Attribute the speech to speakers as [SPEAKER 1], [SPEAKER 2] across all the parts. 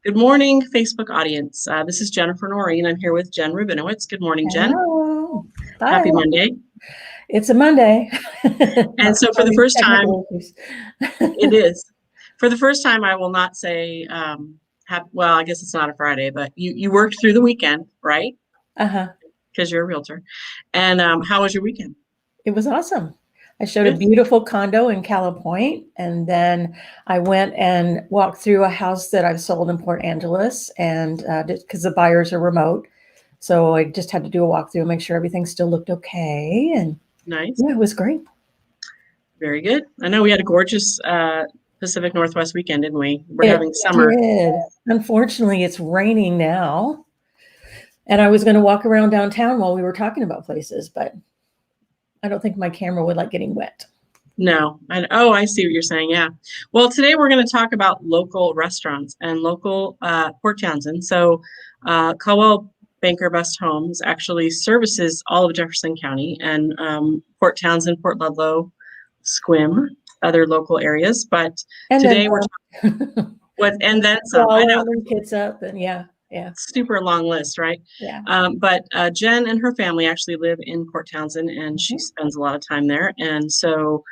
[SPEAKER 1] Good morning, Facebook audience. This is Jennifer Noreen. I'm here with Jen Rabinowitz. Good morning, Jen.
[SPEAKER 2] Hello. Hi.
[SPEAKER 1] Happy Monday.
[SPEAKER 2] It's a Monday.
[SPEAKER 1] And so for the first time, it
[SPEAKER 2] It
[SPEAKER 1] is. For the first time, I will not say, well, I guess it's not a Friday, but you worked through the weekend, right?
[SPEAKER 2] Uh-huh.
[SPEAKER 1] Because you're a realtor. And how was your weekend?
[SPEAKER 2] It was awesome. I showed a
[SPEAKER 1] Good.
[SPEAKER 2] beautiful condo in Calla Point, and then I went and walked through a house that I've sold in Port Angeles, and because the buyers are remote, so I just had to do a walkthrough and make sure everything still looked okay. And
[SPEAKER 1] Nice.
[SPEAKER 2] yeah, it was great.
[SPEAKER 1] Very good. I know we had a gorgeous Pacific Northwest weekend, didn't we? We're
[SPEAKER 2] It
[SPEAKER 1] having summer.
[SPEAKER 2] did. Unfortunately, it's raining now, and I was going to walk around downtown while we were talking about places, but I don't think my camera would like getting wet.
[SPEAKER 1] No. I see what you're saying. Yeah. Well, today we're going to talk about local restaurants and local Port Townsend. So Caldwell Banker Best Homes actually services all of Jefferson County and Port Townsend, Port Ludlow, Squim, other local areas. But
[SPEAKER 2] And
[SPEAKER 1] today we're
[SPEAKER 2] then
[SPEAKER 1] talking and then some. I know.
[SPEAKER 2] and kids up, and yeah.
[SPEAKER 1] Super long list, right?
[SPEAKER 2] Yeah.
[SPEAKER 1] But Jen and her family actually live in Port Townsend, and she spends a lot of time there. And so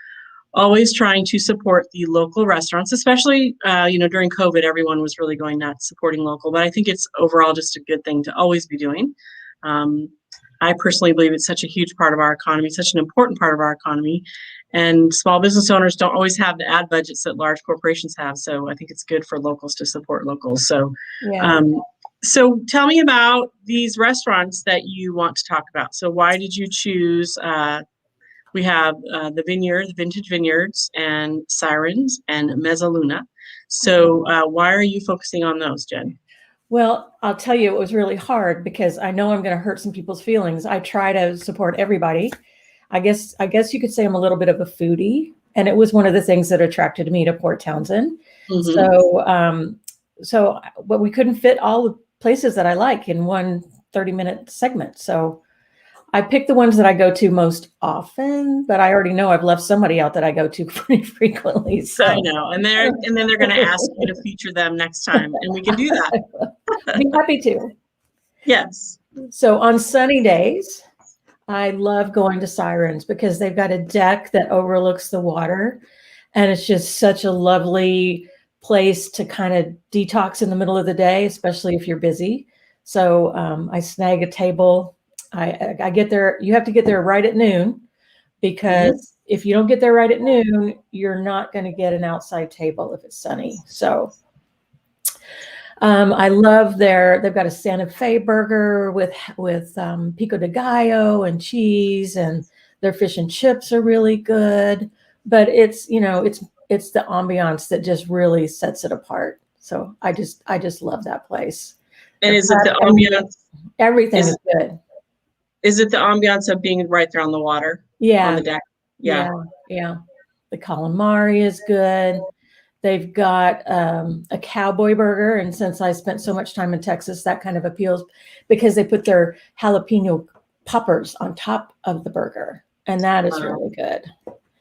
[SPEAKER 1] always trying to support the local restaurants, especially, during COVID, everyone was really going nuts supporting local, but I think it's overall just a good thing to always be doing. I personally believe it's such a huge part of our economy, such an important part of our economy, and small business owners don't always have the ad budgets that large corporations have. So I think it's good for locals to support locals. So,
[SPEAKER 2] Yeah.
[SPEAKER 1] so tell me about these restaurants that you want to talk about. So why did you choose, we have the Vintage Vineyards and Sirens and Mezzaluna. So why are you focusing on those, Jen?
[SPEAKER 2] Well, I'll tell you, it was really hard because I know I'm going to hurt some people's feelings. I try to support everybody. I guess you could say I'm a little bit of a foodie, and it was one of the things that attracted me to Port Townsend.
[SPEAKER 1] Mm-hmm.
[SPEAKER 2] But we couldn't fit all the places that I like in one 30-minute segment. So I pick the ones that I go to most often, but I already know I've left somebody out that I go to pretty frequently. So
[SPEAKER 1] I know, and then they're going to ask you to feature them next time, and we can do that.
[SPEAKER 2] I'd be happy to.
[SPEAKER 1] Yes.
[SPEAKER 2] So on sunny days, I love going to Sirens because they've got a deck that overlooks the water, and it's just such a lovely place to kind of detox in the middle of the day, especially if you're busy. So I snag a table. I get there. You have to get there right at noon because if you don't get there right at noon, you're not going to get an outside table if it's sunny. So I love they've got a Santa Fe burger with pico de gallo and cheese, and their fish and chips are really good. But it's the ambiance that just really sets it apart. So I just love that place.
[SPEAKER 1] And is it the ambiance?
[SPEAKER 2] Everything is good.
[SPEAKER 1] Is it the ambiance of being right there on the water?
[SPEAKER 2] Yeah.
[SPEAKER 1] On the deck? Yeah.
[SPEAKER 2] The calamari is good. They've got a cowboy burger, and since I spent so much time in Texas, that kind of appeals because they put their jalapeno poppers on top of the burger, and that is really good.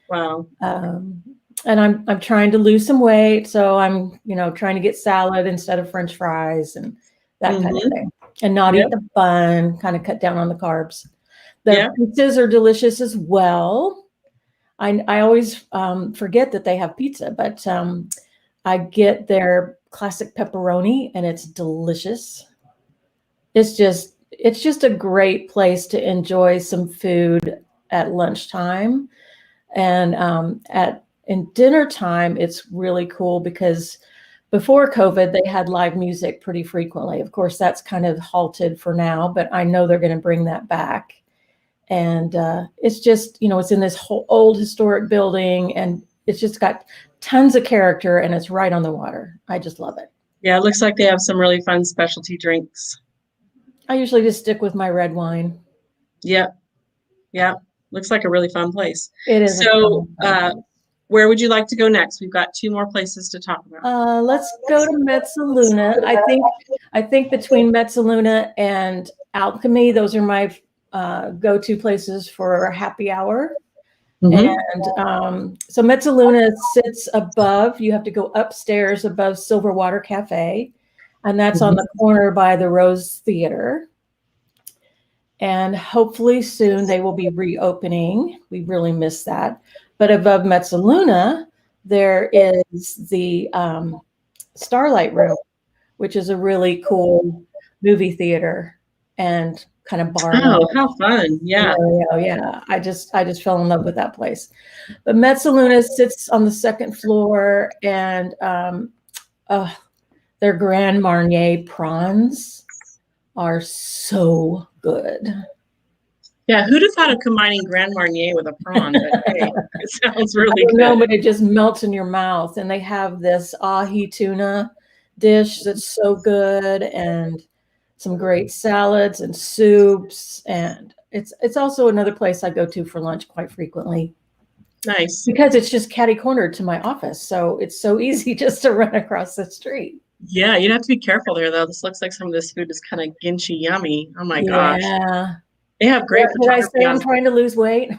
[SPEAKER 1] Wow.
[SPEAKER 2] And I'm trying to lose some weight, so I'm trying to get salad instead of French fries and that kind of thing, and not eat the bun. Kind of cut down on the carbs. The pizzas are delicious as well. I always forget that they have pizza, but I get their classic pepperoni, and it's delicious. It's just a great place to enjoy some food at lunchtime, and in dinner time, it's really cool because before COVID, they had live music pretty frequently. Of course, that's kind of halted for now, but I know they're going to bring that back. And it's just, it's in this whole old historic building, and it's just got tons of character, and it's right on the water. I just love it.
[SPEAKER 1] Yeah, it looks like they have some really fun specialty drinks.
[SPEAKER 2] I usually just stick with my red wine.
[SPEAKER 1] Yeah. Looks like a really fun place.
[SPEAKER 2] It is.
[SPEAKER 1] So where would you like to go next? We've got 2 more places to talk about.
[SPEAKER 2] Let's go to Mezzaluna. I think between Mezzaluna and Alchemy, those are my go-to places for a happy hour. And so Mezzaluna sits above. You have to go upstairs above Silverwater Cafe. and that's on the corner by the Rose Theater. And hopefully soon they will be reopening. We really miss that. But above Mezzaluna, there is the Starlight Room, which is a really cool movie theater and kind of bar.
[SPEAKER 1] Oh, how fun. Yeah.
[SPEAKER 2] Yeah. I just fell in love with that place. But Mezzaluna sits on the second floor, and their Grand Marnier prawns are so good.
[SPEAKER 1] Yeah, who'd have thought of combining Grand Marnier with a prawn? But hey, it sounds really good.
[SPEAKER 2] No, but it just melts in your mouth. And they have this ahi tuna dish that's so good, and some great salads and soups. And it's also another place I go to for lunch quite frequently.
[SPEAKER 1] Nice.
[SPEAKER 2] Because it's just catty-cornered to my office. So it's so easy just to run across the street.
[SPEAKER 1] Yeah, you'd have to be careful there, though. This looks like some of this food is kind of ginchy yummy. Oh, my gosh.
[SPEAKER 2] Yeah.
[SPEAKER 1] They have great photography.
[SPEAKER 2] Did I say I'm trying to lose weight?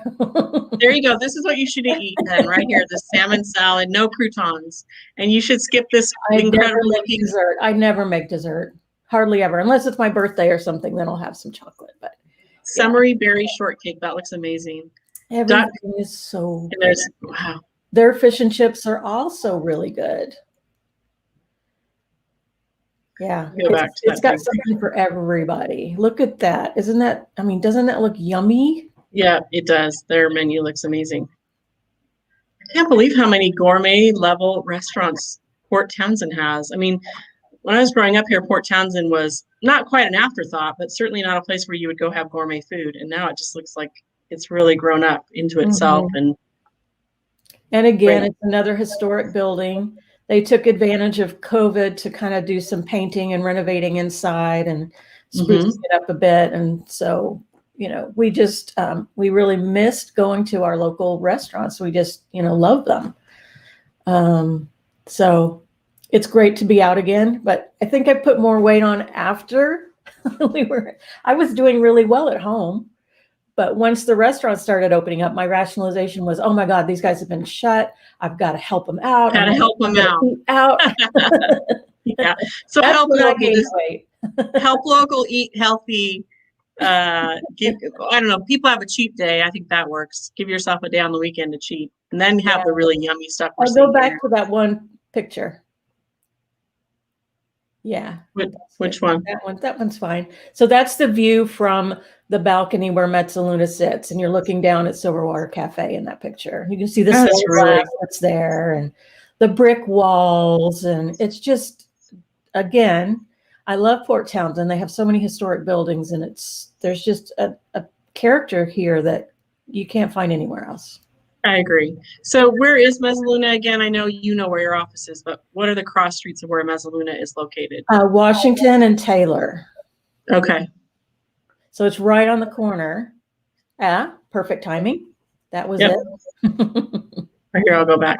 [SPEAKER 1] There you go. This is what you should eat then, right here. The salmon salad, no croutons. And you should skip this incredible looking
[SPEAKER 2] dessert. I never make dessert. Hardly ever. Unless it's my birthday or something, then I'll have some chocolate. But
[SPEAKER 1] summery berry shortcake. That looks amazing.
[SPEAKER 2] Everything is so
[SPEAKER 1] good. Wow.
[SPEAKER 2] Their fish and chips are also really good. Yeah, it's got something for everybody. Look at that. Isn't that, I mean, doesn't that look yummy?
[SPEAKER 1] Yeah, it does. Their menu looks amazing. I can't believe how many gourmet level restaurants Port Townsend has. I mean, when I was growing up here, Port Townsend was not quite an afterthought, but certainly not a place where you would go have gourmet food. And now it just looks like it's really grown up into itself.
[SPEAKER 2] And again, it's another historic building. They took advantage of COVID to kind of do some painting and renovating inside and sprucing it up a bit. And so, you know, we just, we really missed going to our local restaurants. We just, you know, love them. So it's great to be out again, but I think I put more weight on after I was doing really well at home. But once the restaurant started opening up, my rationalization was, oh my God, these guys have been shut. I've got to help them out.
[SPEAKER 1] Got to help them
[SPEAKER 2] out.
[SPEAKER 1] Yeah. So help local, eat healthy. I don't know. People have a cheat day. I think that works. Give yourself a day on the weekend to cheat, and then have the really yummy stuff.
[SPEAKER 2] I'll go back to that one picture. Yeah.
[SPEAKER 1] Which one?
[SPEAKER 2] That one's fine. So that's the view from the balcony where Mezzaluna sits, and you're looking down at Silverwater Cafe in that picture. You can see the glass that's there and the brick walls, and it's just, again, I love Port Townsend. They have so many historic buildings, and there's just a character here that you can't find anywhere else.
[SPEAKER 1] I agree. So where is Mezzaluna again? I know you know where your office is, but what are the cross streets of where Mezzaluna is located?
[SPEAKER 2] Washington and Taylor.
[SPEAKER 1] Okay.
[SPEAKER 2] So it's right on the corner. Perfect timing. That was it.
[SPEAKER 1] Right here, I'll go back.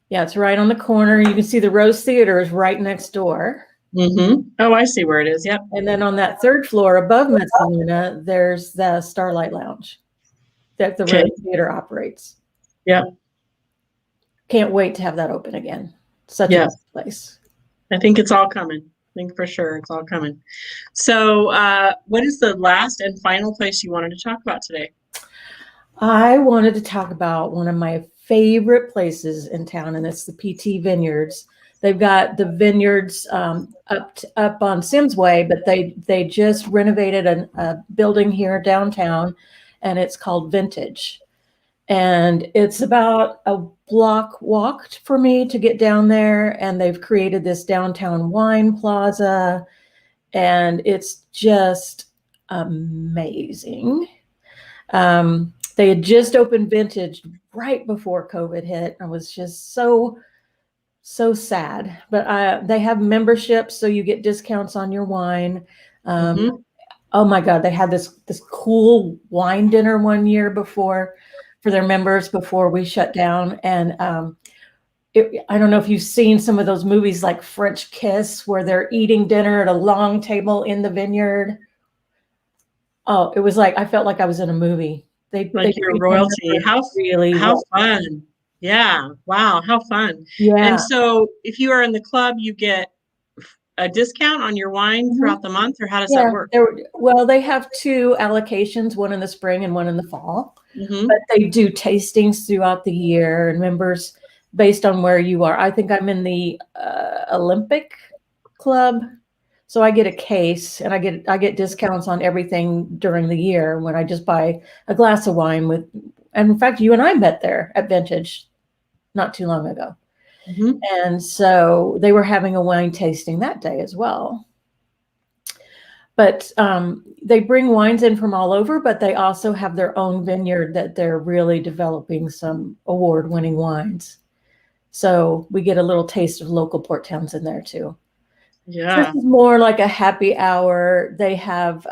[SPEAKER 2] Yeah, it's right on the corner. You can see the Rose Theater is right next door.
[SPEAKER 1] Oh, I see where it is. Yep.
[SPEAKER 2] And then on that third floor above Mezzaluna, there's the Starlight Lounge that the Rose Theater operates.
[SPEAKER 1] Yep.
[SPEAKER 2] Can't wait to have that open again. Such a nice place.
[SPEAKER 1] I think it's all coming. I think for sure it's all coming. So what is the last and final place you wanted to talk about today?
[SPEAKER 2] I wanted to talk about one of my favorite places in town, and it's the PT Vineyards. They've got the vineyards up on Sims Way, but they just renovated a building here downtown, and it's called Vintage. And it's about a block walk for me to get down there, and they've created this downtown wine plaza, and it's just amazing. They had just opened Vintage right before COVID hit. I was just so sad, but they have memberships, so you get discounts on your wine. Oh my God, they had this cool wine dinner one year for their members before we shut down. And I don't know if you've seen some of those movies like French Kiss, where they're eating dinner at a long table in the vineyard. Oh, it was like, I felt like I was in a movie. They
[SPEAKER 1] your royalty. How fun. Yeah. Wow. How fun.
[SPEAKER 2] Yeah.
[SPEAKER 1] And so if you are in the club, you get a discount on your wine throughout the month, or how does that
[SPEAKER 2] Yeah,
[SPEAKER 1] work?
[SPEAKER 2] well, they have two allocations, one in the spring and one in the fall.
[SPEAKER 1] Mm-hmm.
[SPEAKER 2] But they do tastings throughout the year, and members based on where you are. I think I'm in the Olympic Club, so I get a case, and I get discounts on everything during the year when I just buy a glass of wine with. And in fact, you and I met there at Vintage not too long ago,
[SPEAKER 1] Mm-hmm.
[SPEAKER 2] and so they were having a wine tasting that day as well. But they bring wines in from all over, but they also have their own vineyard that they're really developing some award-winning wines. So we get a little taste of local Port Townsend there too. So this
[SPEAKER 1] Yeah.
[SPEAKER 2] is more like a happy hour. They have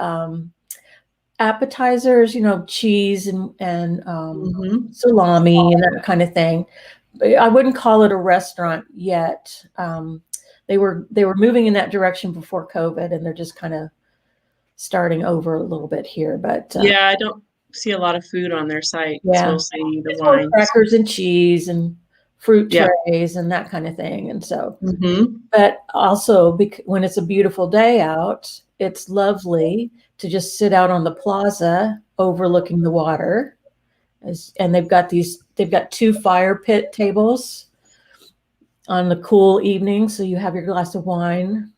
[SPEAKER 2] appetizers, cheese and
[SPEAKER 1] Mm-hmm.
[SPEAKER 2] salami and that kind of thing. But I wouldn't call it a restaurant yet. They were moving in that direction before COVID, and they're just kind of starting over a little bit here, but
[SPEAKER 1] Yeah, I don't see a lot of food on their site. It's
[SPEAKER 2] yeah,
[SPEAKER 1] mostly the
[SPEAKER 2] it's more
[SPEAKER 1] wines.
[SPEAKER 2] crackers and cheese and fruit
[SPEAKER 1] Yeah.
[SPEAKER 2] trays and that kind of thing. And so,
[SPEAKER 1] Mm-hmm.
[SPEAKER 2] but also when it's a beautiful day out, it's lovely to just sit out on the plaza overlooking the water. And they've got two fire pit tables on the cool evening. So you have your glass of wine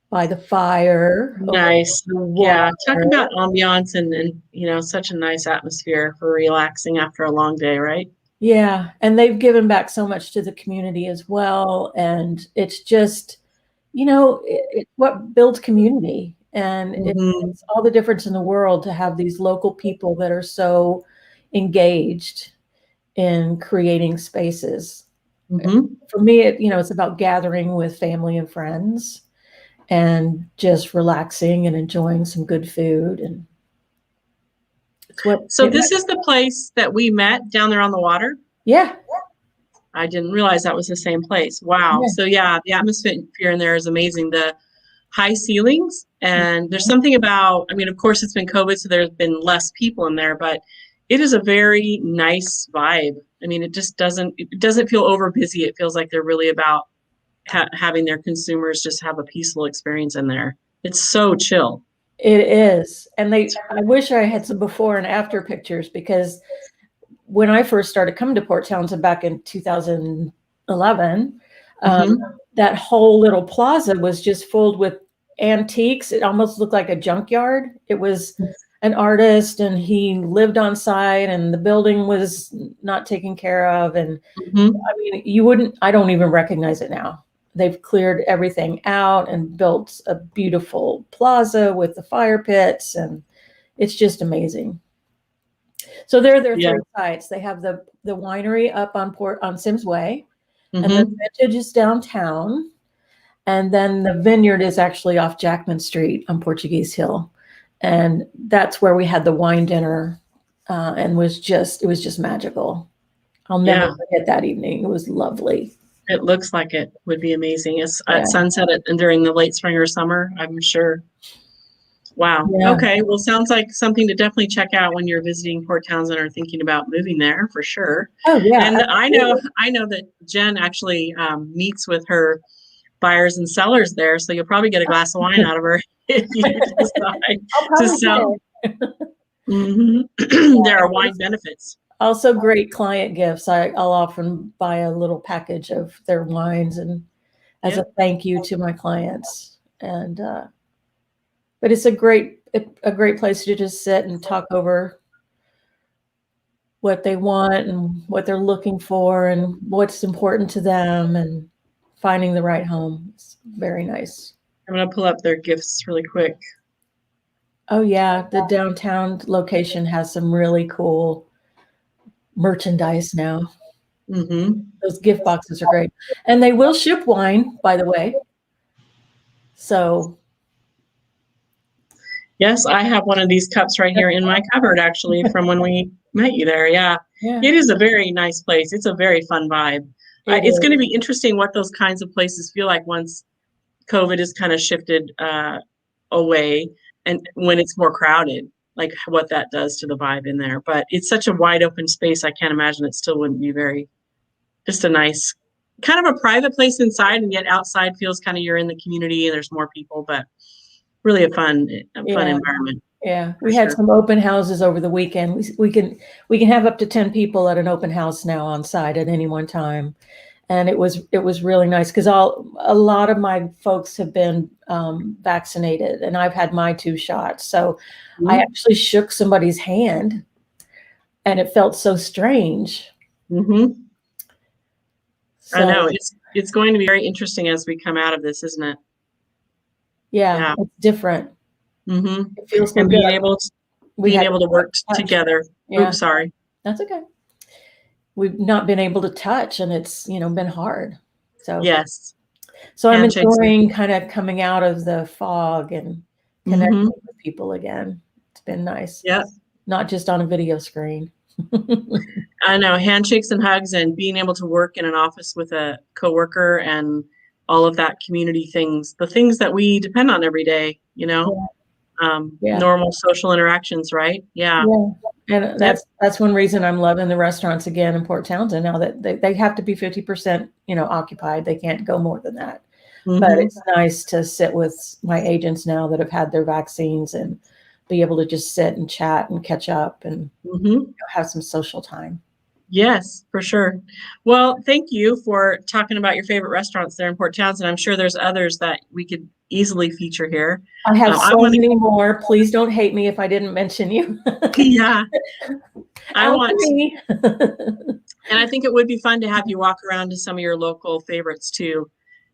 [SPEAKER 2] by the fire,
[SPEAKER 1] Nice.
[SPEAKER 2] the
[SPEAKER 1] Yeah. Talk
[SPEAKER 2] water.
[SPEAKER 1] about ambiance and such a nice atmosphere for relaxing after a long day, right?
[SPEAKER 2] Yeah, and they've given back so much to the community as well, and it's just, it's what builds community, and
[SPEAKER 1] Mm-hmm.
[SPEAKER 2] it's all the difference in the world to have these local people that are so engaged in creating spaces.
[SPEAKER 1] Mm-hmm.
[SPEAKER 2] For me, it's about gathering with family and friends and just relaxing and enjoying some good food, and it's what
[SPEAKER 1] So this is the place that we met down there on the water.
[SPEAKER 2] yeah,
[SPEAKER 1] I didn't realize that was the same place. Wow.
[SPEAKER 2] yeah.
[SPEAKER 1] So yeah, the atmosphere in there is amazing. The high ceilings, and there's something about, I mean, of course it's been COVID, so there's been less people in there, but it is a very nice vibe. I mean, it doesn't feel over busy. It feels like they're really about having their consumers just have a peaceful experience in there. It's so chill.
[SPEAKER 2] It is. And I wish I had some before and after pictures, because when I first started coming to Port Townsend back in 2011,
[SPEAKER 1] Mm-hmm.
[SPEAKER 2] that whole little plaza was just filled with antiques. It almost looked like a junkyard. It was an artist, and he lived on site, and the building was not taken care of. And
[SPEAKER 1] Mm-hmm.
[SPEAKER 2] I mean, I don't even recognize it now. They've cleared everything out and built a beautiful plaza with the fire pits, and it's just amazing. So they're their
[SPEAKER 1] Yeah.
[SPEAKER 2] three sites. They have the winery up on Sims Way, and then
[SPEAKER 1] Mm-hmm.
[SPEAKER 2] Vintage is downtown, and then the vineyard is actually off Jackman Street on Portuguese Hill, and that's where we had the wine dinner, and it was just magical. I'll never
[SPEAKER 1] Yeah.
[SPEAKER 2] forget that evening. It was lovely.
[SPEAKER 1] It looks like it would be amazing. It's
[SPEAKER 2] Yeah.
[SPEAKER 1] at sunset and during the late spring or summer, I'm sure. Wow.
[SPEAKER 2] Yeah.
[SPEAKER 1] Okay. Well, sounds like something to definitely check out when you're visiting Port Townsend or thinking about moving there for sure.
[SPEAKER 2] Oh yeah.
[SPEAKER 1] And I know that Jen actually meets with her buyers and sellers there, so you'll probably get a glass of wine out of her if you decide to sell. Mm-hmm. There are wine benefits.
[SPEAKER 2] Also great client gifts. I'll often buy a little package of their wines and as a thank you to my clients. And but it's a great place to just sit and talk over what they want and what they're looking for and what's important to them, and finding the right home. It's very nice.
[SPEAKER 1] I'm going to pull up their gifts really quick.
[SPEAKER 2] Oh yeah, the downtown location has some really cool merchandise now.
[SPEAKER 1] Mm-hmm.
[SPEAKER 2] Those gift boxes are great, and they will ship wine, by the way. So
[SPEAKER 1] Yes, I have one of these cups right here in my cupboard, actually, from when we met you there. Yeah.
[SPEAKER 2] yeah,
[SPEAKER 1] It is a very nice place. It's a very fun vibe. It's going to be interesting what those kinds of places feel like once COVID is kind of shifted away, and when it's more crowded, like what that does to the vibe in there. But it's such a wide open space. I can't imagine it still wouldn't be just a nice kind of a private place inside, and yet outside feels kind of you're in the community and there's more people, but really a fun
[SPEAKER 2] Yeah.
[SPEAKER 1] environment.
[SPEAKER 2] Yeah,
[SPEAKER 1] For
[SPEAKER 2] we had
[SPEAKER 1] sure.
[SPEAKER 2] some open houses over the weekend. We can have up to 10 people at an open house now on site at any one time. And it was really nice because a lot of my folks have been vaccinated, and I've had my 2 shots. So I actually shook somebody's hand, and it felt so strange.
[SPEAKER 1] Mm-hmm. I
[SPEAKER 2] So
[SPEAKER 1] know it's going to be very interesting as we come out of this, isn't it?
[SPEAKER 2] yeah,
[SPEAKER 1] Yeah.
[SPEAKER 2] it's different.
[SPEAKER 1] Mm-hmm.
[SPEAKER 2] It feels so
[SPEAKER 1] And
[SPEAKER 2] good.
[SPEAKER 1] being able to work
[SPEAKER 2] Touch.
[SPEAKER 1] together.
[SPEAKER 2] Yeah,
[SPEAKER 1] Oops, sorry.
[SPEAKER 2] that's okay. We've not been able to touch, and it's been hard. So
[SPEAKER 1] Yes.
[SPEAKER 2] So I'm
[SPEAKER 1] Handshakes.
[SPEAKER 2] enjoying kind of coming out of the fog and connecting with people again. It's been nice.
[SPEAKER 1] Yeah.
[SPEAKER 2] Not just on a video screen.
[SPEAKER 1] I know, handshakes and hugs and being able to work in an office with a coworker and all of that community things, the things that we depend on every day,
[SPEAKER 2] Yeah.
[SPEAKER 1] normal social interactions, right? Yeah.
[SPEAKER 2] Yeah. And
[SPEAKER 1] Yep.
[SPEAKER 2] that's one reason I'm loving the restaurants again in Port Townsend now that they have to be 50%, occupied. They can't go more than that. But it's nice to sit with my agents now that have had their vaccines and be able to just sit and chat and catch up and have some social time.
[SPEAKER 1] Yes, for sure. Well, thank you for talking about your favorite restaurants there in Port Townsend. I'm sure there's others that we could easily feature here.
[SPEAKER 2] I have
[SPEAKER 1] I
[SPEAKER 2] so
[SPEAKER 1] want
[SPEAKER 2] many more. Please don't hate me if I didn't mention you.
[SPEAKER 1] to, yeah, I
[SPEAKER 2] Out
[SPEAKER 1] want
[SPEAKER 2] to
[SPEAKER 1] to,
[SPEAKER 2] me.
[SPEAKER 1] and I think it would be fun to have you walk around to some of your local favorites too,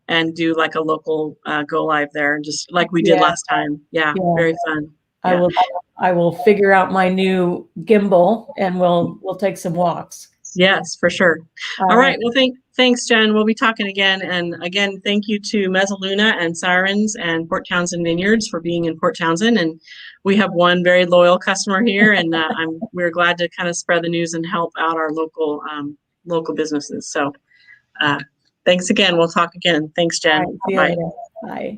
[SPEAKER 1] and do like a local go live there, and just like we did
[SPEAKER 2] Yeah.
[SPEAKER 1] last time. Yeah,
[SPEAKER 2] Yeah.
[SPEAKER 1] very fun.
[SPEAKER 2] I
[SPEAKER 1] Yeah.
[SPEAKER 2] will figure out my new gimbal and we'll take some walks.
[SPEAKER 1] Yes, for sure. All right. Well, thanks, Jen. We'll be talking again. And again, thank you to Mezzaluna and Sirens and Port Townsend Vineyards for being in Port Townsend. And we have one very loyal customer here, and we're glad to kind of spread the news and help out our local businesses. So thanks again. We'll talk again. Thanks, Jen.
[SPEAKER 2] All right, see you
[SPEAKER 1] Bye.
[SPEAKER 2] later. Bye.